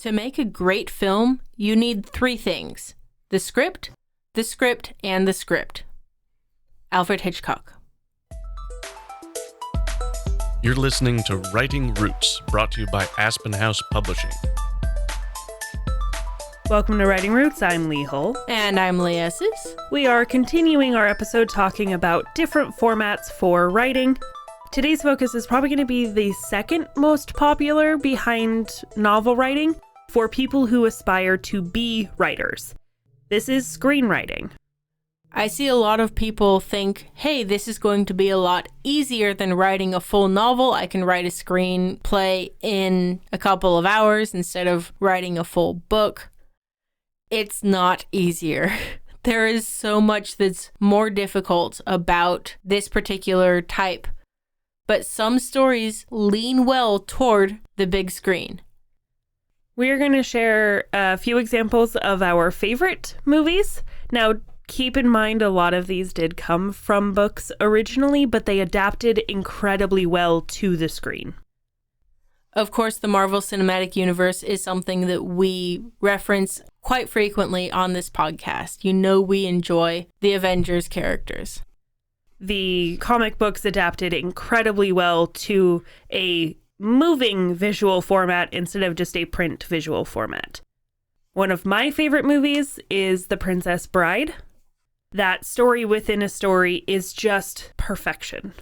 To make a great film, you need 3 things: the script, and the script. Alfred Hitchcock. You're listening to Writing Roots, brought to you by Aspen House Publishing. Welcome to Writing Roots. I'm Lee Hull. And I'm Lee Esses. We are continuing our episode talking about different formats for writing. Today's focus is probably going to be the second most popular behind novel writing for people who aspire to be writers. This is screenwriting. I see a lot of people think, hey, this is going to be a lot easier than writing a full novel. I can write a screenplay in a couple of hours instead of writing a full book. It's not easier. There is so much that's more difficult about this particular type, but some stories lean well toward the big screen. We are going to share a few examples of our favorite movies. Now, keep in mind a lot of these did come from books originally, but they adapted incredibly well to the screen. Of course, the Marvel Cinematic Universe is something that we reference quite frequently on this podcast. You know we enjoy the Avengers characters. The comic books adapted incredibly well to a moving visual format instead of just a print visual format. One of my favorite movies is The Princess Bride. That story within a story is just perfection.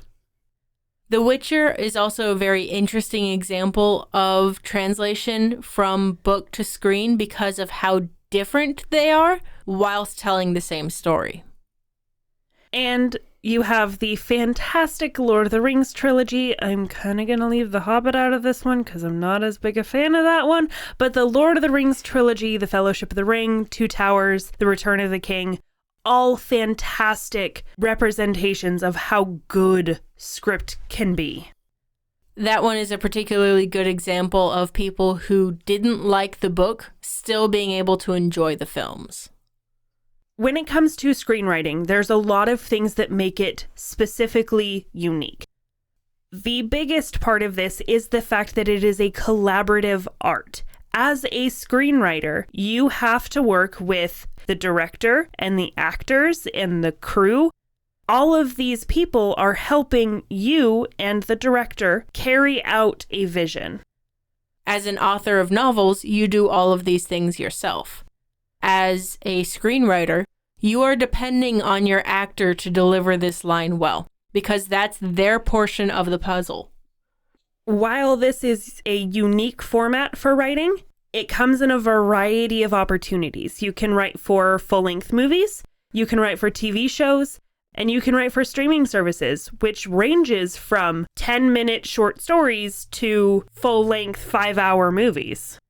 The Witcher is also a very interesting example of translation from book to screen because of how different they are whilst telling the same story. And you have the fantastic Lord of the Rings trilogy. I'm kind of going to leave The Hobbit out of this one because I'm not as big a fan of that one. But the Lord of the Rings trilogy, The Fellowship of the Ring, Two Towers, The Return of the King, all fantastic representations of how good script can be. That one is a particularly good example of people who didn't like the book still being able to enjoy the films. When it comes to screenwriting, there's a lot of things that make it specifically unique. The biggest part of this is the fact that it is a collaborative art. As a screenwriter, you have to work with the director and the actors and the crew. All of these people are helping you and the director carry out a vision. As an author of novels, you do all of these things yourself. As a screenwriter, you are depending on your actor to deliver this line well, because that's their portion of the puzzle. While this is a unique format for writing, it comes in a variety of opportunities. You can write for full-length movies, you can write for TV shows, and you can write for streaming services, which ranges from 10-minute short stories to full-length 5-hour movies.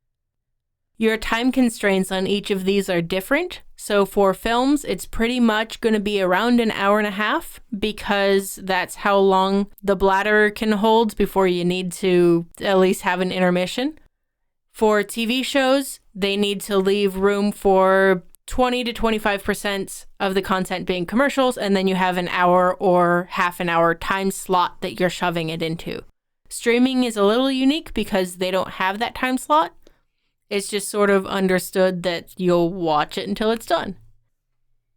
Your time constraints on each of these are different. So for films, it's pretty much going to be around an hour and a half because that's how long the bladder can hold before you need to at least have an intermission. For TV shows, they need to leave room for 20 to 25% of the content being commercials, and then you have an hour or half an hour time slot that you're shoving it into. Streaming is a little unique because they don't have that time slot. It's just sort of understood that you'll watch it until it's done.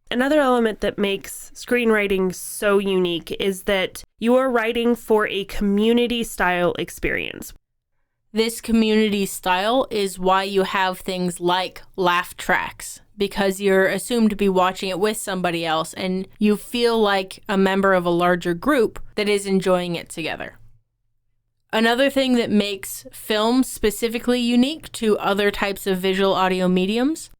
Another element that makes screenwriting so unique is that you are writing for a community-style experience. This community style is why you have things like laugh tracks, because you're assumed to be watching it with somebody else and you feel like a member of a larger group that is enjoying it together. Another thing that makes film specifically unique to other types of visual audio mediums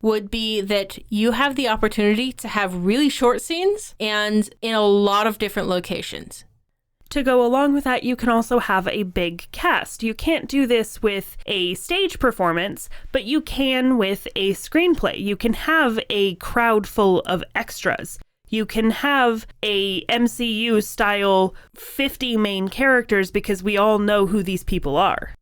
would be that you have the opportunity to have really short scenes and in a lot of different locations. To go along with that, you can also have a big cast. You can't do this with a stage performance, but you can with a screenplay. You can have a crowd full of extras. You can have a MCU style 50 main characters because we all know who these people are.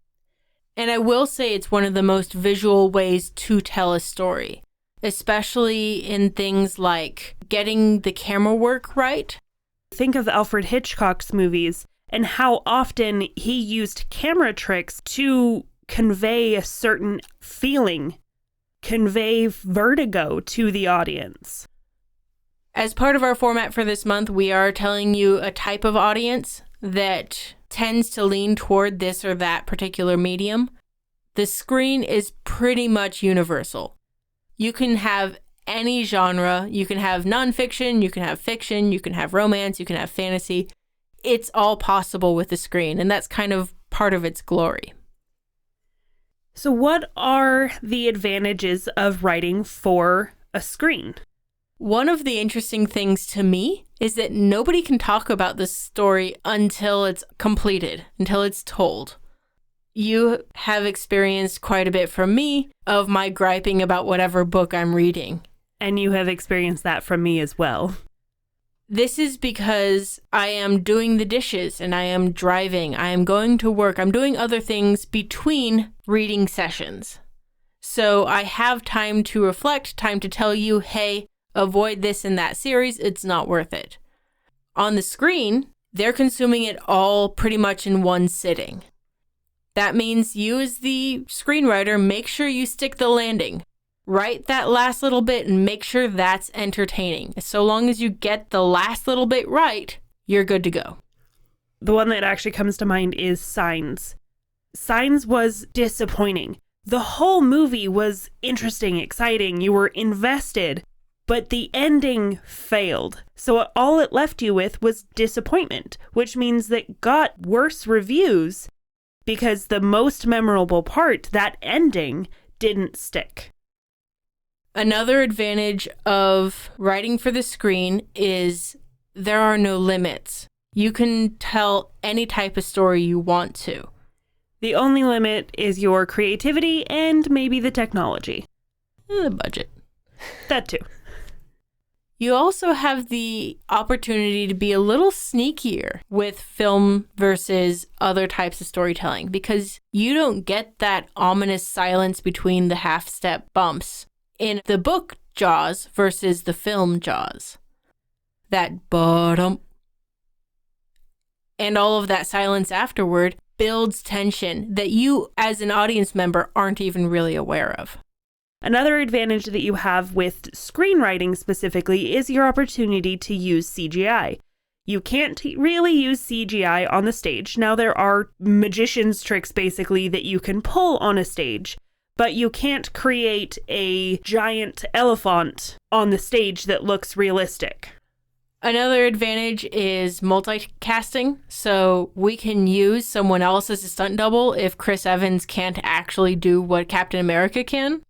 And I will say it's one of the most visual ways to tell a story, especially in things like getting the camera work right. Think of Alfred Hitchcock's movies and how often he used camera tricks to convey a certain feeling, convey vertigo to the audience. As part of our format for this month, we are telling you a type of audience that tends to lean toward this or that particular medium. The screen is pretty much universal. You can have any genre. You can have nonfiction, you can have fiction, you can have romance, you can have fantasy. It's all possible with the screen, and that's kind of part of its glory. So what are the advantages of writing for a screen? One of the interesting things to me is that nobody can talk about this story until it's completed, until it's told. You have experienced quite a bit from me of my griping about whatever book I'm reading. And you have experienced that from me as well. This is because I am doing the dishes and I am driving, I am going to work, I'm doing other things between reading sessions. So I have time to reflect, time to tell you, hey, avoid this and that series, it's not worth it. On the screen, they're consuming it all pretty much in one sitting. That means you as the screenwriter, make sure you stick the landing. Write that last little bit and make sure that's entertaining. So long as you get the last little bit right, you're good to go. The one that actually comes to mind is Signs. Signs was disappointing. The whole movie was interesting, exciting, you were invested, but the ending failed. So all it left you with was disappointment, which means that it got worse reviews because the most memorable part, that ending, didn't stick. Another advantage of writing for the screen is there are no limits. You can tell any type of story you want to. The only limit is your creativity and maybe the technology. The budget. That too. You also have the opportunity to be a little sneakier with film versus other types of storytelling because you don't get that ominous silence between the half-step bumps in the book Jaws versus the film Jaws. That bottom and all of that silence afterward builds tension that you as an audience member aren't even really aware of. Another advantage that you have with screenwriting specifically is your opportunity to use CGI. You can't really use CGI on the stage. Now there are magician's tricks basically that you can pull on a stage, but you can't create a giant elephant on the stage that looks realistic. Another advantage is multicasting, so we can use someone else as a stunt double if Chris Evans can't actually do what Captain America can.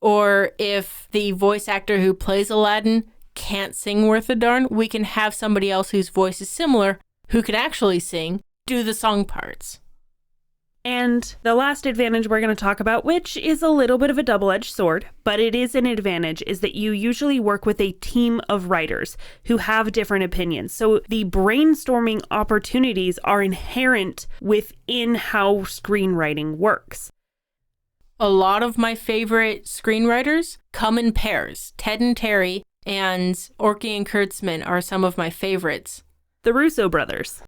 Or if the voice actor who plays Aladdin can't sing worth a darn, we can have somebody else whose voice is similar, who can actually sing, do the song parts. And the last advantage we're going to talk about, which is a little bit of a double-edged sword, but it is an advantage, is that you usually work with a team of writers who have different opinions. So the brainstorming opportunities are inherent within how screenwriting works. A lot of my favorite screenwriters come in pairs. Ted and Terry and Orky and Kurtzman are some of my favorites. The Russo brothers.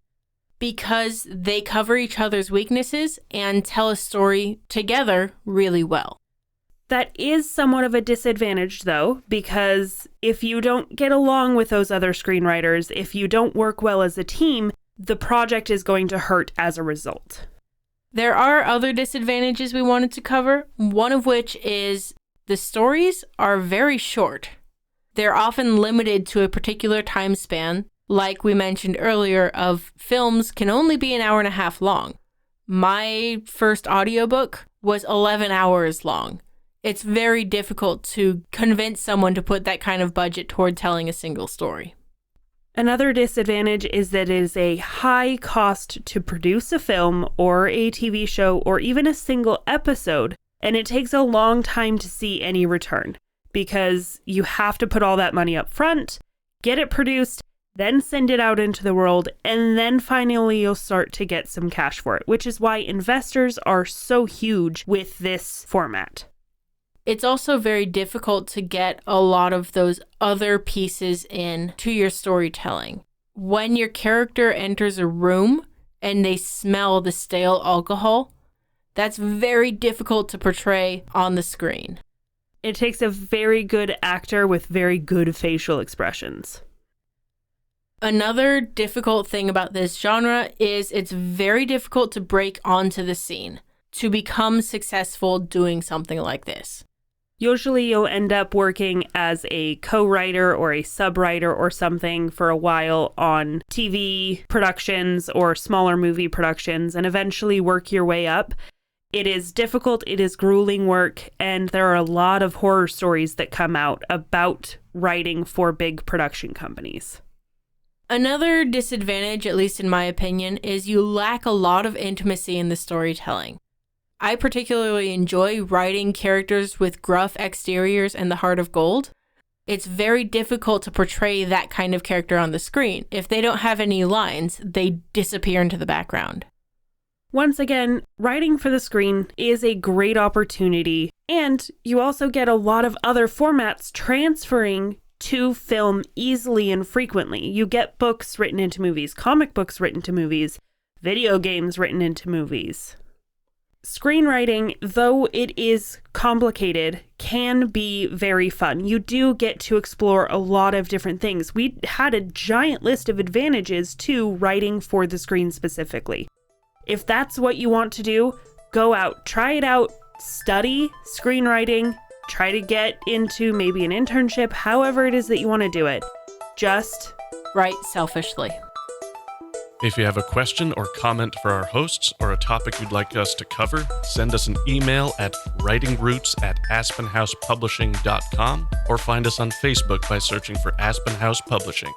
Because they cover each other's weaknesses and tell a story together really well. That is somewhat of a disadvantage, though, because if you don't get along with those other screenwriters, if you don't work well as a team, the project is going to hurt as a result. There are other disadvantages we wanted to cover, one of which is the stories are very short. They're often limited to a particular time span. Like we mentioned earlier, of films can only be an hour and a half long. My first audiobook was 11 hours long. It's very difficult to convince someone to put that kind of budget toward telling a single story. Another disadvantage is that it is a high cost to produce a film or a TV show or even a single episode, and it takes a long time to see any return because you have to put all that money up front, get it produced, then send it out into the world, and then finally you'll start to get some cash for it, which is why investors are so huge with this format. It's also very difficult to get a lot of those other pieces in to your storytelling. When your character enters a room and they smell the stale alcohol, That's very difficult to portray on the screen. It takes a very good actor with very good facial expressions. Another difficult thing about this genre is it's very difficult to break onto the scene, to become successful doing something like this. Usually you'll end up working as a co-writer or a sub-writer or something for a while on TV productions or smaller movie productions and eventually work your way up. It is difficult, it is grueling work, and there are a lot of horror stories that come out about writing for big production companies. Another disadvantage, at least in my opinion, is you lack a lot of intimacy in the storytelling. I particularly enjoy writing characters with gruff exteriors and the heart of gold. It's very difficult to portray that kind of character on the screen. If they don't have any lines, they disappear into the background. Once again, writing for the screen is a great opportunity, and you also get a lot of other formats transferring to film easily and frequently. You get books written into movies, comic books written to movies, video games written into movies. Screenwriting, though it is complicated, can be very fun. You do get to explore a lot of different things. We had a giant list of advantages to writing for the screen specifically. If that's what you want to do, go out, try it out, study screenwriting, try to get into maybe an internship, however it is that you want to do it. Just write selfishly. If you have a question or comment for our hosts or a topic you'd like us to cover, send us an email at writingroots@aspenhousepublishing.com or find us on Facebook by searching for Aspen House Publishing.